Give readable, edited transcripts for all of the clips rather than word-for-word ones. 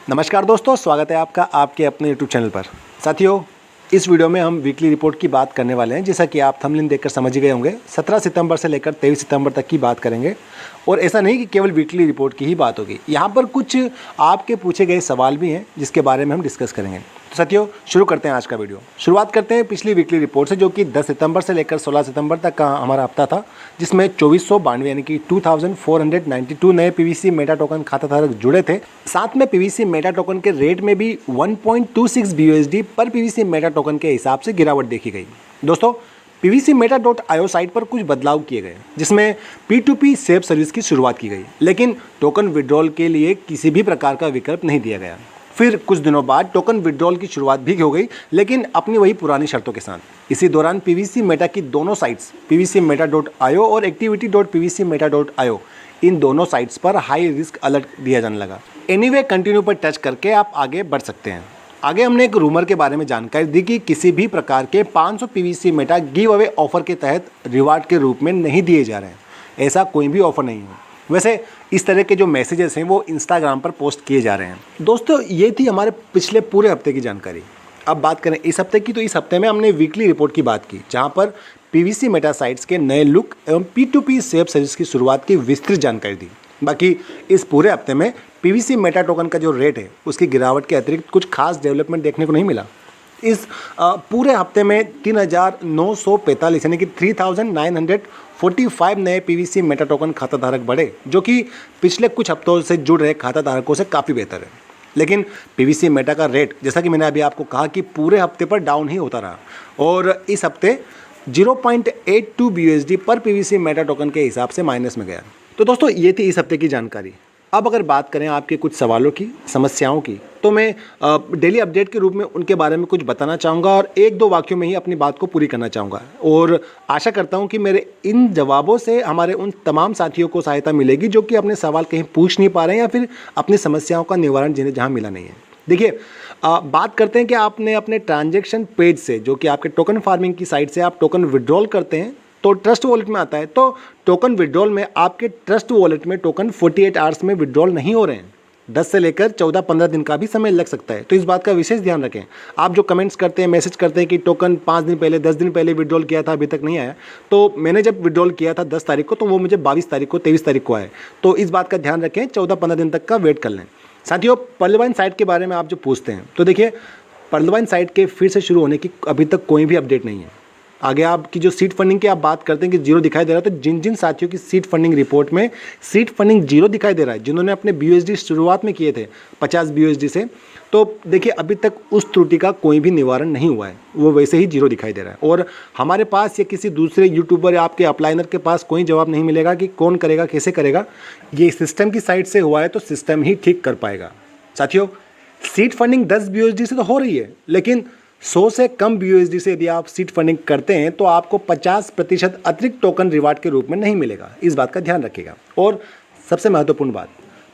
नमस्कार दोस्तों, स्वागत है आपका आपके अपने यूट्यूब चैनल पर। साथियों, इस वीडियो में हम वीकली रिपोर्ट की बात करने वाले हैं। जैसा कि आप थंबनेल देखकर समझ गए होंगे, 17 सितंबर से लेकर 23 सितंबर तक की बात करेंगे। और ऐसा नहीं कि केवल वीकली रिपोर्ट की ही बात होगी, यहाँ पर कुछ आपके पूछे गए सवाल भी हैं जिसके बारे में हम डिस्कस करेंगे। तो साथियों, शुरू करते हैं आज का वीडियो। शुरुआत करते हैं पिछली वीकली रिपोर्ट से, जो कि 10 सितंबर से लेकर 16 सितंबर तक का हमारा हफ्ता था, जिसमें 2492 यानी कि 2492 नए पीवीसी मेटा टोकन खाता धारक जुड़े थे। साथ में पीवीसी मेटा टोकन के रेट में भी 1.26 BUSD पर पीवीसी मेटा टोकन के हिसाब से गिरावट देखी गई। दोस्तों, pvcmeta.io साइट पर कुछ बदलाव किए गए, जिसमें P2P सेव सर्विस की शुरुआत की गई, लेकिन टोकन विड्रॉल के लिए किसी भी प्रकार का विकल्प नहीं दिया गया। फिर कुछ दिनों बाद टोकन विड्रॉल की शुरुआत भी हो गई, लेकिन अपनी वही पुरानी शर्तों के साथ। इसी दौरान पीवीसी मेटा की दोनों साइट्स pvcmeta.io और activity.pvcmeta.io, इन दोनों साइट्स पर हाई रिस्क अलर्ट दिया जाने लगा। एनीवे, कंटिन्यू पर टच करके आप आगे बढ़ सकते हैं। आगे हमने एक रूमर के बारे में जानकारी दी कि किसी भी प्रकार के 500 PVC Meta give away offer के तहत रिवार्ड के रूप में नहीं दिए जा रहे हैं। ऐसा कोई भी ऑफर नहीं है। वैसे इस तरह के जो मैसेजेस हैं वो इंस्टाग्राम पर पोस्ट किए जा रहे हैं। दोस्तों, ये थी हमारे पिछले पूरे हफ्ते की जानकारी। अब बात करें इस हफ्ते की, तो इस हफ्ते में हमने वीकली रिपोर्ट की बात की, जहां पर पीवीसी मेटा साइट्स के नए लुक एवं P2P सेव सर्विस की शुरुआत की विस्तृत जानकारी दी। बाकी इस पूरे हफ्ते में पीवीसी मेटा टोकन का जो रेट है उसकी गिरावट के अतिरिक्त कुछ खास डेवलपमेंट देखने को नहीं मिला। इस पूरे हफ्ते में 3945 यानी कि 3945 नए पीवीसी मेटा टोकन खाता धारक बढ़े, जो कि पिछले कुछ हफ्तों से जुड़ रहे खाता धारकों से काफ़ी बेहतर है। लेकिन पीवीसी मेटा का रेट, जैसा कि मैंने अभी आपको कहा, कि पूरे हफ्ते पर डाउन ही होता रहा और इस हफ्ते 0.82 BUSD पर पीवीसी मेटा टोकन के हिसाब से माइनस में गया। तो दोस्तों, ये थी इस हफ्ते की जानकारी। अब अगर बात करें आपके कुछ सवालों की, समस्याओं की, तो मैं डेली अपडेट के रूप में उनके बारे में कुछ बताना चाहूँगा और एक दो वाक्यों में ही अपनी बात को पूरी करना चाहूँगा। और आशा करता हूँ कि मेरे इन जवाबों से हमारे उन तमाम साथियों को सहायता मिलेगी जो कि अपने सवाल कहीं पूछ नहीं पा रहे हैं या फिर अपनी समस्याओं का निवारण जिन्हें जहाँ मिला नहीं है। देखिए, बात करते हैं कि आपने अपने ट्रांजैक्शन पेज से, जो कि आपके टोकन फार्मिंग की साइट से आप टोकन विड्रॉल करते हैं तो ट्रस्ट वॉलेट में आता है। तो टोकन विड्रॉल में आपके ट्रस्ट वॉलेट में टोकन 48 आवर्स में विड्रॉल नहीं हो रहे हैं। 10 से लेकर 14-15 दिन का भी समय लग सकता है। तो इस बात का विशेष ध्यान रखें। आप जो कमेंट्स करते हैं, मैसेज करते हैं कि टोकन 5 दिन पहले, 10 दिन पहले विड्रॉल किया था, अभी तक नहीं आया, तो मैंने जब विड्रॉल किया था 10 तारीख को, तो वो मुझे 22 तारीख को, 23 तारीख को आया। तो इस बात का ध्यान रखें, 14-15 दिन तक का वेट कर लें। साथियों, पर्लवाइन साइट के बारे में आप जो पूछते हैं, तो देखिए, पर्लवाइन साइट के फिर से शुरू होने की अभी तक कोई भी अपडेट नहीं है। आगे आपकी जो सीड फंडिंग की आप बात करते हैं कि जीरो दिखाई दे रहा है, तो जिन जिन साथियों की सीड फंडिंग रिपोर्ट में सीड फंडिंग जीरो दिखाई दे रहा है, जिन्होंने अपने BUSD शुरुआत में किए थे 50 BUSD से, तो देखिए अभी तक उस त्रुटि का कोई भी निवारण नहीं हुआ है, वो वैसे ही जीरो दिखाई दे रहा है। और हमारे पास या किसी दूसरे यूट्यूबर या आपके अपलाइनर के पास कोई जवाब नहीं मिलेगा कि कौन करेगा, कैसे करेगा। ये सिस्टम की साइड से हुआ है तो सिस्टम ही ठीक कर पाएगा। साथियों, सीड फंडिंग 10 BUSD से तो हो रही है, लेकिन 100 से कम BUSD से यदि आप सीड फंडिंग करते हैं तो आपको 50% अतिरिक्त टोकन रिवार्ड के रूप में नहीं मिलेगा। इस बात का ध्यान रखिएगा। और सबसे महत्वपूर्ण बात,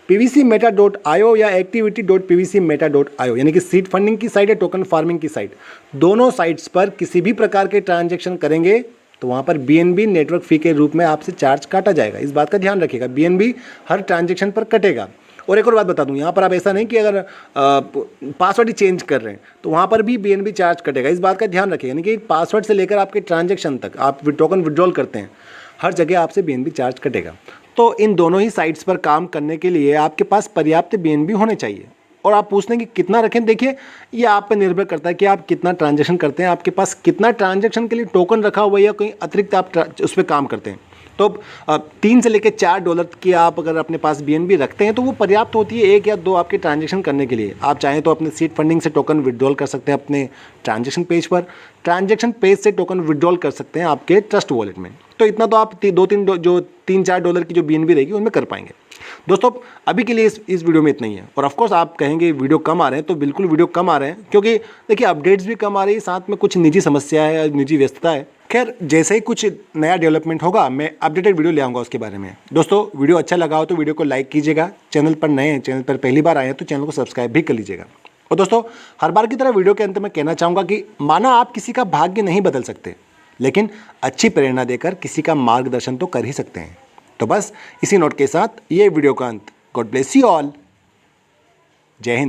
pvcmeta.io या activity.pvcmeta.io यानी कि सीड फंडिंग की साइट या टोकन फार्मिंग की साइट, दोनों साइट्स पर किसी भी प्रकार के ट्रांजैक्शन करेंगे तो वहाँ पर BNB नेटवर्क फ़ी के रूप में आपसे चार्ज काटा जाएगा। इस बात का ध्यान रखिएगा, BNB हर ट्रांजैक्शन पर कटेगा। और एक और बात बता दूं, यहाँ पर आप ऐसा नहीं कि अगर पासवर्ड ही चेंज कर रहे हैं तो वहाँ पर भी BNB चार्ज कटेगा। इस बात का ध्यान रखिए, यानी कि पासवर्ड से लेकर आपके ट्रांजैक्शन तक, आप टोकन विड्रॉल करते हैं, हर जगह आपसे BNB चार्ज कटेगा। तो इन दोनों ही साइट्स पर काम करने के लिए आपके पास पर्याप्त BNB होने चाहिए। और आप पूछते हैं कि कितना रखें, देखिए ये आप पर निर्भर करता है कि आप कितना ट्रांजैक्शन करते हैं, आपके पास कितना ट्रांजैक्शन के लिए टोकन रखा हुआ है या कोई अतिरिक्त आप उस पर काम करते हैं। तो 3 से लेकर $4 की आप अगर अपने पास BNB रखते हैं तो वो पर्याप्त होती है 1 या 2 आपके ट्रांजैक्शन करने के लिए। आप चाहें तो अपने सीड फंडिंग से टोकन विड्रॉल कर सकते हैं अपने ट्रांजैक्शन पेज पर, ट्रांजैक्शन पेज से टोकन विड्रॉल कर सकते हैं आपके ट्रस्ट वॉलेट में। तो इतना तो आप $3-4 की जो BNB रहेगी उनमें कर पाएंगे। दोस्तों, अभी के लिए इस वीडियो में इतना ही है। और ऑफकोर्स आप कहेंगे वीडियो कम आ रहे हैं, तो बिल्कुल वीडियो कम आ रहे हैं, क्योंकि देखिए अपडेट्स भी कम आ रही है, साथ में कुछ निजी समस्या है, निजी व्यस्तता है। खैर, जैसे ही कुछ नया डेवलपमेंट होगा मैं अपडेटेड वीडियो ले आऊँगा उसके बारे में। दोस्तों, वीडियो अच्छा लगा हो तो वीडियो को लाइक कीजिएगा। चैनल पर नए हैं, चैनल पर पहली बार आए हैं तो चैनल को सब्सक्राइब भी कर लीजिएगा। और दोस्तों, हर बार की तरह वीडियो के अंत में कहना चाहूँगा कि माना आप किसी का भाग्य नहीं बदल सकते, लेकिन अच्छी प्रेरणा देकर किसी का मार्गदर्शन तो कर ही सकते हैं। तो बस इसी नोट के साथ ये वीडियो का अंत। God bless you all. जय हिंद।